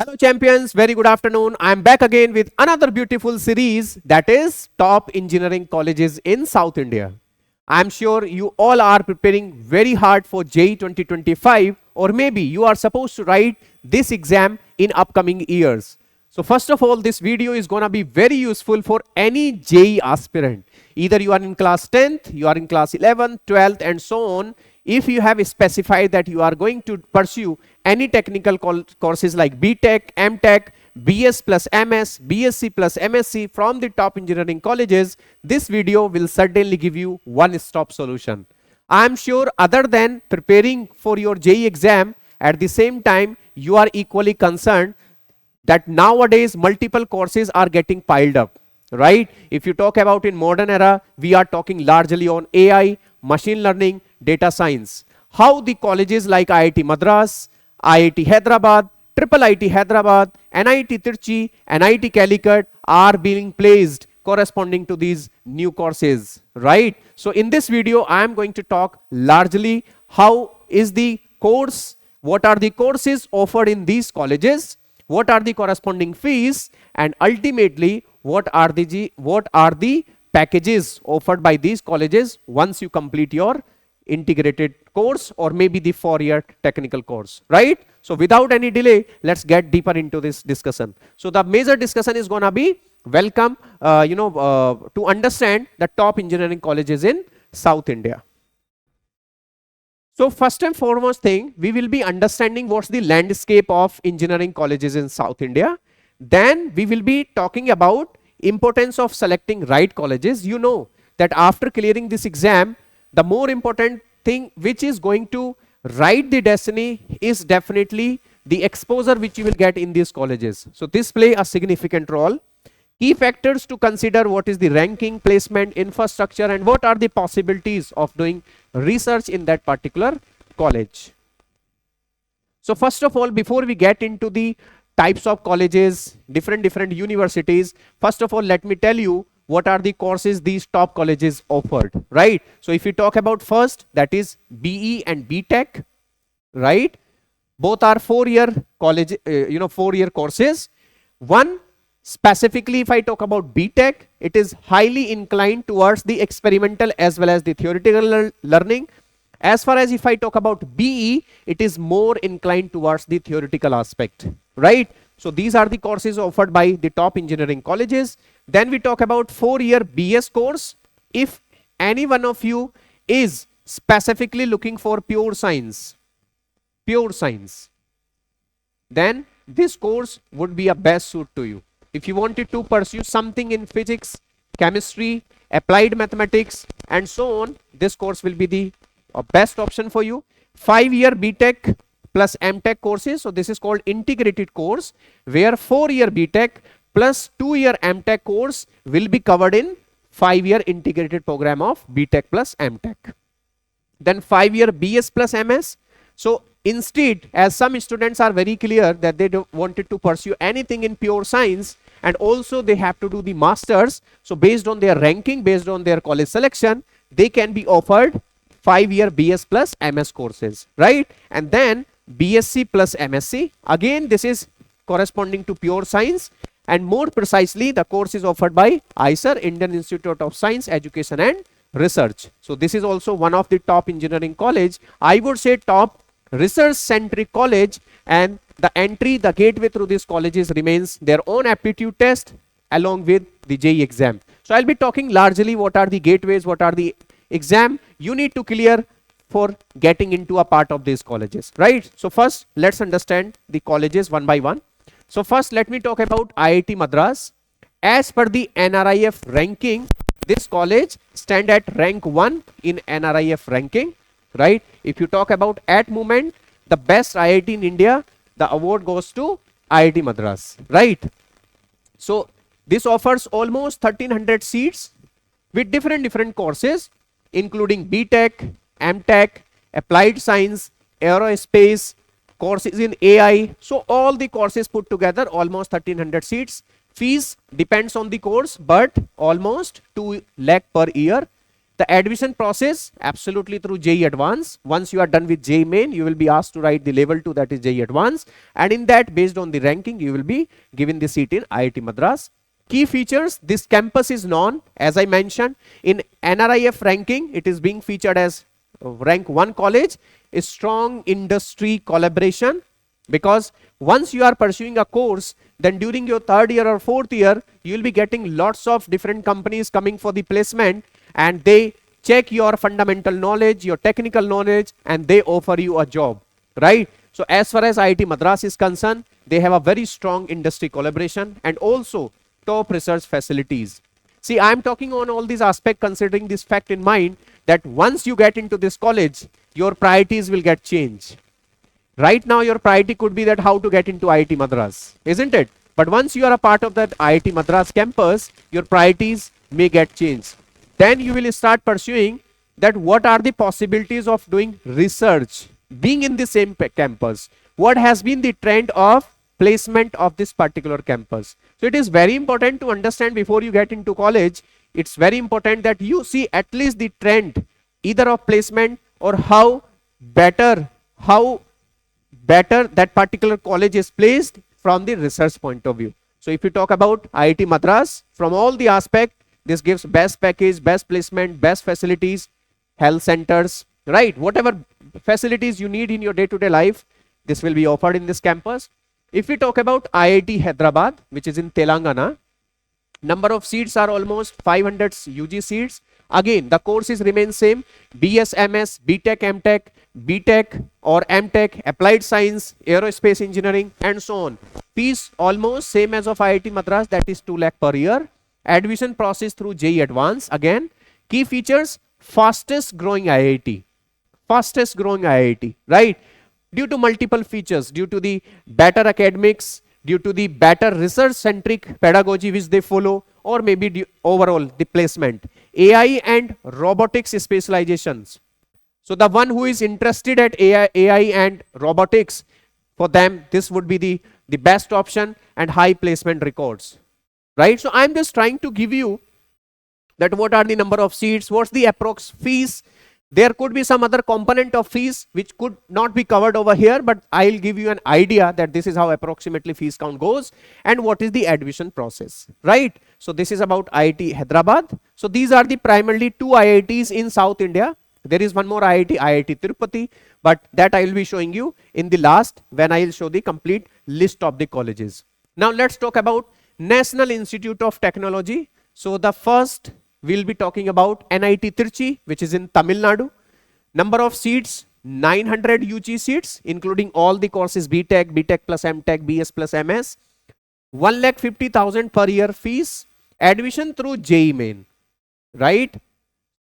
Hello champions, very good afternoon. I am back again with another beautiful series, that is top engineering colleges in South India. I am sure you all are preparing very hard for JEE 2025, or maybe you are supposed to write this exam in upcoming years. So first of all, this video is going to be very useful for any JEE aspirant. Either you are in class 10th, you are in class 11th, 12th and so on. If you have specified that you are going to pursue any technical courses like BTech, MTech, BS plus MS, BSc plus MSc from the top engineering colleges, this video will certainly give you one-stop solution. I am sure other than preparing for your JEE exam, at the same time you are equally concerned that nowadays multiple courses are getting piled up, right? If you talk about in modern era, we are talking largely on AI, machine learning, data science. How the colleges like IIT Madras, IIT Hyderabad, Triple IT Hyderabad, NIT Tirchi, NIT Calicut are being placed corresponding to these new courses, right? So in this video, I am going to talk largely how is the course, what are the courses offered in these colleges, what are the corresponding fees, and ultimately what are the packages offered by these colleges once you complete your integrated course or maybe the 4-year technical course, right? So without any delay, let's get deeper into this discussion. So the major discussion is going to be welcome to understand the top engineering colleges in South India. So first and foremost thing, we will be understanding what's the landscape of engineering colleges in South India. Then we will be talking about importance of selecting right colleges. You know that after clearing this exam, the more important thing which is going to write the destiny is definitely the exposure which you will get in these colleges. So this play a significant role. Key factors to consider: what is the ranking, placement, infrastructure, and what are the possibilities of doing research in that particular college. So first of all, before we get into the types of colleges, different universities, first of all, let me tell you what are the courses these top colleges offered, right? So if we talk about first, that is BE and BTech, right? Both are 4-year college, 4-year courses. One, specifically if I talk about BTech, it is highly inclined towards the experimental as well as the theoretical learning. As far as if I talk about BE, it is more inclined towards the theoretical aspect, right? So these are the courses offered by the top engineering colleges. Then we talk about 4-year BS course. If any one of you is specifically looking for pure science, then this course would be a best suit to you. If you wanted to pursue something in physics, chemistry, applied mathematics, and so on, this course will be the best option for you. 5-year BTech plus MTech courses. So this is called integrated course, where 4-year BTech plus 2-year MTech course will be covered in 5-year integrated program of BTech plus MTech. Then 5-year BS plus MS. So instead, as some students are very clear that they wanted to pursue anything in pure science, and also they have to do the masters, so based on their ranking, based on their college selection, they can be offered 5-year BS plus MS courses, right? And then BSc plus MSc, again this is corresponding to pure science, and more precisely the course is offered by IISER, Indian Institute of Science, Education and Research. So this is also one of the top engineering college, I would say top research centric college, and the entry, the gateway through these colleges remains their own aptitude test along with the JEE exam. So I'll be talking largely what are the gateways, what are the exam you need to clear for getting into a part of these colleges, right? So first let's understand the colleges one by one. So first let me talk about IIT Madras. As per the NRIF ranking, this college stand at rank 1 in NRIF ranking, right? If you talk about at moment the best IIT in India, the award goes to IIT Madras, right? So this offers almost 1300 seats with different courses including BTech, MTech, applied science, aerospace, courses in AI. So all the courses put together almost 1300 seats. Fees depends on the course, but almost 2 lakh per year. The admission process absolutely through JEE Advance. Once you are done with JEE Main, you will be asked to write the level 2, that is JEE Advance, and in that, based on the ranking, you will be given the seat in IIT Madras. Key features: this campus is known, as I mentioned, in NRIF ranking, it is being featured as rank 1 college, a strong industry collaboration, because once you are pursuing a course, then during your 3rd year or 4th year, you will be getting lots of different companies coming for the placement, and they check your fundamental knowledge, your technical knowledge, and they offer you a job, right? So as far as IIT Madras is concerned, they have a very strong industry collaboration and also top research facilities. See, I am talking on all these aspects considering this fact in mind, that once you get into this college, your priorities will get changed. Right now, your priority could be that how to get into IIT Madras, isn't it? But once you are a part of that IIT Madras campus, your priorities may get changed. Then you will start pursuing that what are the possibilities of doing research, being in the same campus. What has been the trend of placement of this particular campus? So it is very important to understand before you get into college. It's very important that you see at least the trend either of placement or how better that particular college is placed from the research point of view. So if you talk about IIT Madras, from all the aspect, this gives best package, best placement, best facilities, health centers, right? Whatever facilities you need in your day-to-day life, this will be offered in this campus. If we talk about IIT Hyderabad, which is in Telangana, number of seats are almost 500 UG seats. Again, the courses remain same: BS, MS, BTech, MTech, BTech or MTech, Applied Science, Aerospace Engineering, and so on. Fees almost same as of IIT Madras, that is 2 lakh per year. Admission process through JEE Advance. Again, key features: fastest growing IIT, right? Due to multiple features, due to the better academics, due to the better research centric pedagogy which they follow, or maybe overall the placement, AI and robotics specializations. So the one who is interested at AI and robotics, for them this would be the best option, and high placement records, right? So I'm just trying to give you that what are the number of seats, what's the approx fees. There could be some other component of fees which could not be covered over here, but I'll give you an idea that this is how approximately fees count goes, and what is the admission process, right? So this is about IIT Hyderabad. So these are the primarily 2 IITs in South India. There is one more IIT, IIT Tirupati, but that I will be showing you in the last when I will show the complete list of the colleges. Now let's talk about National Institute of Technology. So the first we'll be talking about NIT Trichy, which is in Tamil Nadu. Number of seats 900 UG seats, including all the courses BTech, BTech plus MTech, BS plus MS. 1,50,000 per year fees. Admission through JEE Main, right?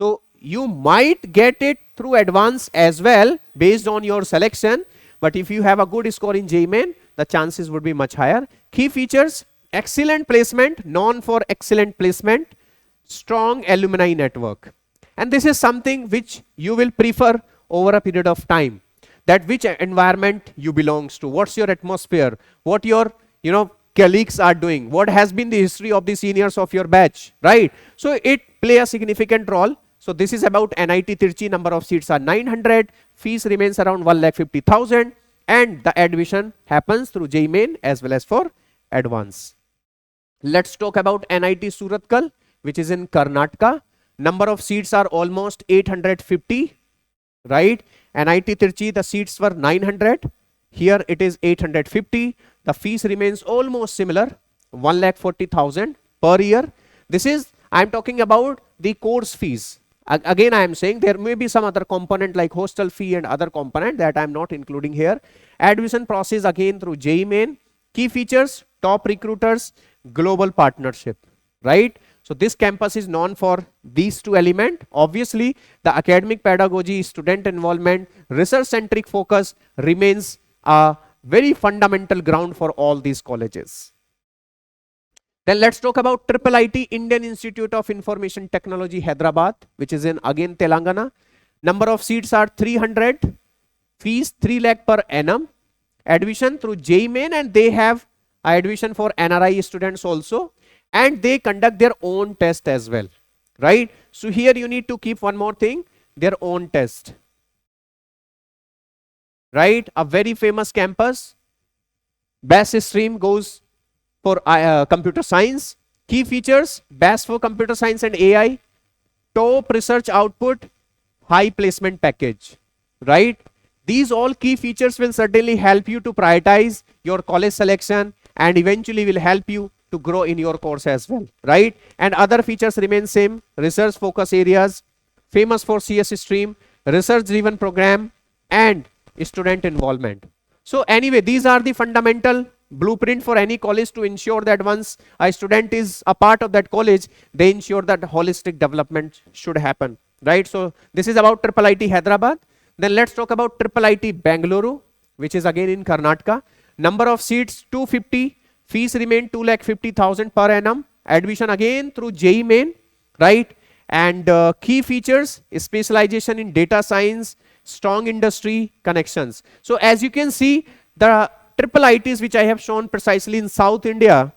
So you might get it through advance as well based on your selection, but if you have a good score in JEE Main, the chances would be much higher. Key features: excellent placement, known for excellent placement, strong alumni network. And this is something which you will prefer over a period of time, that which environment you belongs to, what's your atmosphere, what your colleagues are doing, what has been the history of the seniors of your batch, right? So it play a significant role. So this is about NIT Trichy. Number of seats are 900, fees remains around 1,50,000, and the admission happens through JEE Main as well as for advance. Let's talk about NIT Surathkal, which is in Karnataka. Number of seats are almost 850, right? NIT Trichy, the seats were 900. Here it is 850. The fees remains almost similar, 1,40,000 per year. This is, I am talking about the course fees. Again, I am saying there may be some other component like hostel fee and other component that I am not including here. Admission process again through JEE Main. Key features: top recruiters, global partnership, right? So this campus is known for these 2 elements. Obviously, the academic pedagogy, student involvement, research-centric focus remains a very fundamental ground for all these colleges. Then let's talk about IIIT, Indian Institute of Information Technology, Hyderabad, which is in again Telangana. Number of seats are 300, fees 3 lakh per annum, admission through JEE Main, and they have admission for NRI students also, and they conduct their own test as well. right? So here you need to keep one more thing, their own test, right? A very famous campus, best stream goes for computer science. Key features, best for computer science and AI, top research output, high placement package, right? These all key features will certainly help you to prioritize your college selection and eventually will help you to grow in your course as well, right? And other features remain same, research focus areas, famous for CS stream, research driven program, and student involvement. So anyway, these are the fundamental blueprint for any college to ensure that once a student is a part of that college, they ensure that holistic development should happen, right? So this is about Triple IT Hyderabad. Then let's talk about Triple IT Bangalore, which is again in Karnataka. Number of seats 250, fees remain 2,50,000 per annum. Admission again through JEE Main, right? And key features, specialization in data science, strong industry connections. So as you can see, the triple ITs which I have shown precisely in South India,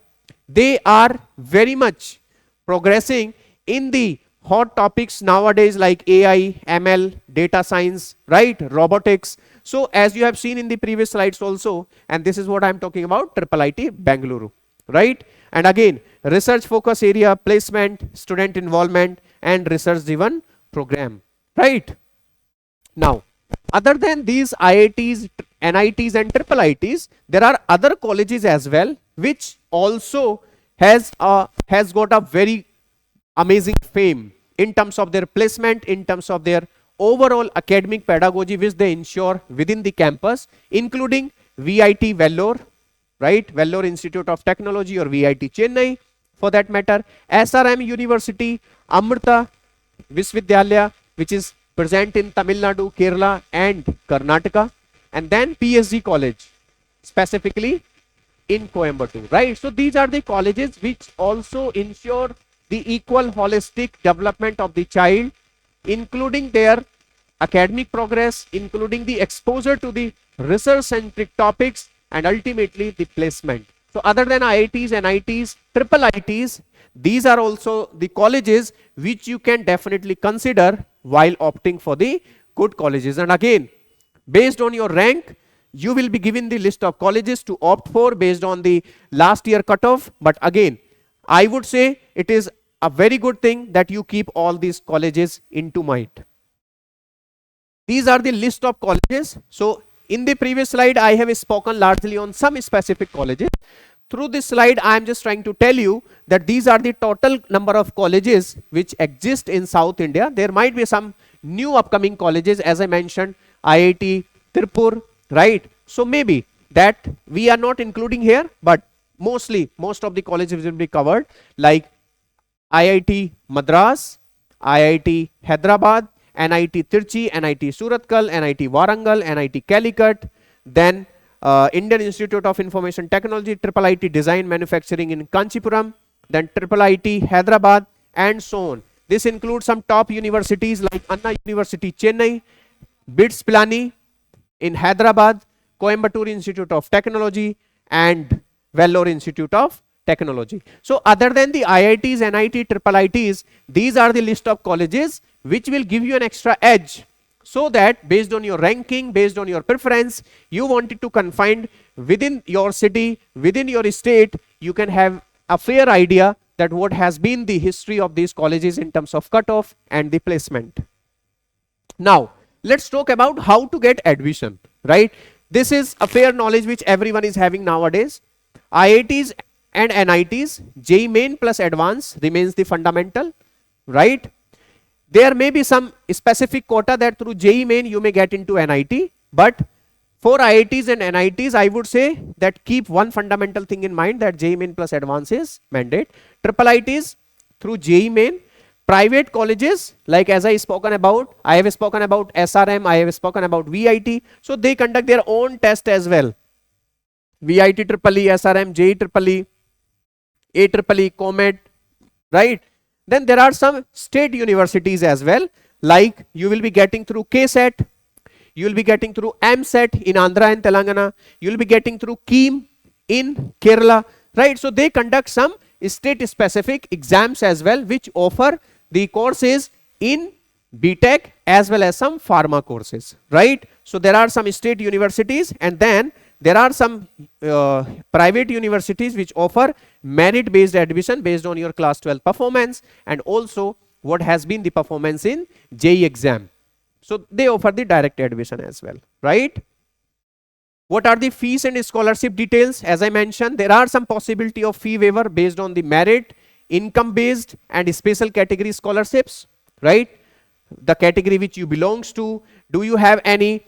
they are very much progressing in the hot topics nowadays like AI, ML, data science, right? Robotics. So as you have seen in the previous slides also, and this is what I'm talking about, Triple IT Bangalore, right? And again, research focus area, placement, student involvement, and research driven program, right? Now, other than these IITs, NITs and triple ITs, there are other colleges as well, which also has got a very amazing fame in terms of their placement, in terms of their overall academic pedagogy which they ensure within the campus, including VIT Vellore, right? Vellore Institute of Technology or VIT Chennai for that matter, SRM University, Amrita Visvidyalaya, which is present in Tamil Nadu, Kerala and Karnataka, and then PSG College, specifically in Coimbatore, right? So these are the colleges which also ensure the equal holistic development of the child, including their academic progress, including the exposure to the research-centric topics, and ultimately the placement. So other than IITs, NITs, triple ITs, these are also the colleges which you can definitely consider while opting for the good colleges. And again, based on your rank, you will be given the list of colleges to opt for based on the last year cutoff. But again, I would say it is a very good thing that you keep all these colleges into mind. These are the list of colleges. So in the previous slide, I have spoken largely on some specific colleges. Through this slide, I am just trying to tell you that these are the total number of colleges which exist in South India. There might be some new upcoming colleges, as I mentioned, IIT Tirupur, right? So maybe that we are not including here, but mostly most of the colleges will be covered, like IIT Madras, IIT Hyderabad, NIT Tirchi, NIT Surathkal, NIT Warangal, NIT Calicut, then Indian Institute of Information Technology, Triple IT Design Manufacturing in Kanchipuram, then Triple IT Hyderabad, and so on. This includes some top universities like Anna University Chennai, BITS Pilani in Hyderabad, Coimbatore Institute of Technology, and Vellore Institute of Technology. So other than the IITs, NIT, triple ITs, these are the list of colleges which will give you an extra edge, so that based on your ranking, based on your preference, you wanted to confine within your city, within your state, you can have a fair idea that what has been the history of these colleges in terms of cutoff and the placement. Now, let's talk about how to get admission, right? This is a fair knowledge which everyone is having nowadays. IITs and NITs, JEE Main plus Advanced remains the fundamental, right? There may be some specific quota that through JEE Main you may get into NIT, but for IITs and NITs, I would say that keep one fundamental thing in mind, that JEE Main plus Advanced is mandate. Triple ITs through JEE Main. Private colleges, like as I have spoken about SRM, I have spoken about VIT, so they conduct their own test as well. VIT triple E, SRM, JEE triple E, AEEE, COMET, right? Then there are some state universities as well, like you will be getting through KSET, you will be getting through AMSET in Andhra and Telangana, you will be getting through KEAM in Kerala, right? So they conduct some state specific exams as well, which offer the courses in BTech as well as some pharma courses, right? So there are some state universities, and then there are some private universities which offer merit based admission based on your class 12 performance and also what has been the performance in JEE exam. So they offer the direct admission as well, right? What are the fees and scholarship details? As I mentioned, there are some possibility of fee waiver based on the merit, income based and special category scholarships, right? The category which you belongs to, do you have any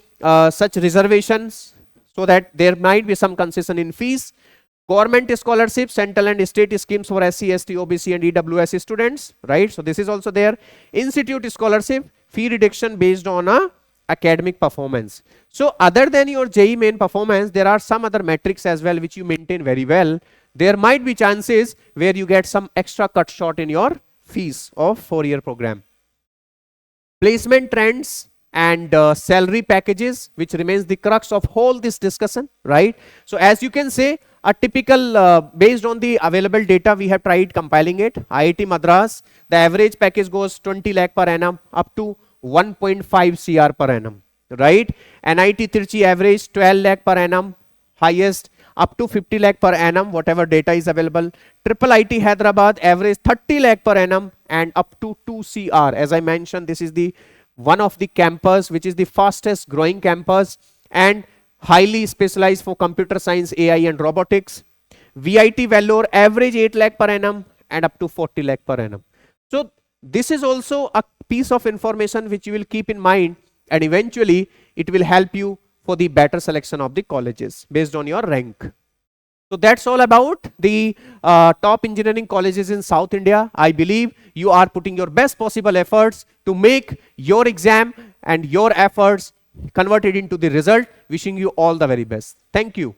such reservations, so that there might be some concession in fees. Government scholarships, central and state schemes for SC, ST, OBC and EWS students, right? So this is also there. Institute scholarship, fee reduction based on a academic performance. So other than your JEE main performance, there are some other metrics as well which you maintain very well. There might be chances where you get some extra cut short in your fees of 4-year program. Placement trends and salary packages, which remains the crux of whole this discussion, right? So as you can say, a typical based on the available data, we have tried compiling it. IIT Madras, the average package goes 20 lakh per annum up to 1.5 CR per annum, right? NIT Trichy average 12 lakh per annum, highest up to 50 lakh per annum, whatever data is available. Triple IT Hyderabad average 30 lakh per annum and up to 2 CR. As I mentioned, this is the one of the campus which is the fastest growing campus and highly specialized for computer science, AI and robotics. VIT Vellore average 8 lakh per annum and up to 40 lakh per annum. So this is also a piece of information which you will keep in mind, and eventually it will help you for the better selection of the colleges based on your rank. So that's all about the top engineering colleges in South India. I believe you are putting your best possible efforts to make your exam and your efforts converted into the result. Wishing you all the very best. Thank you.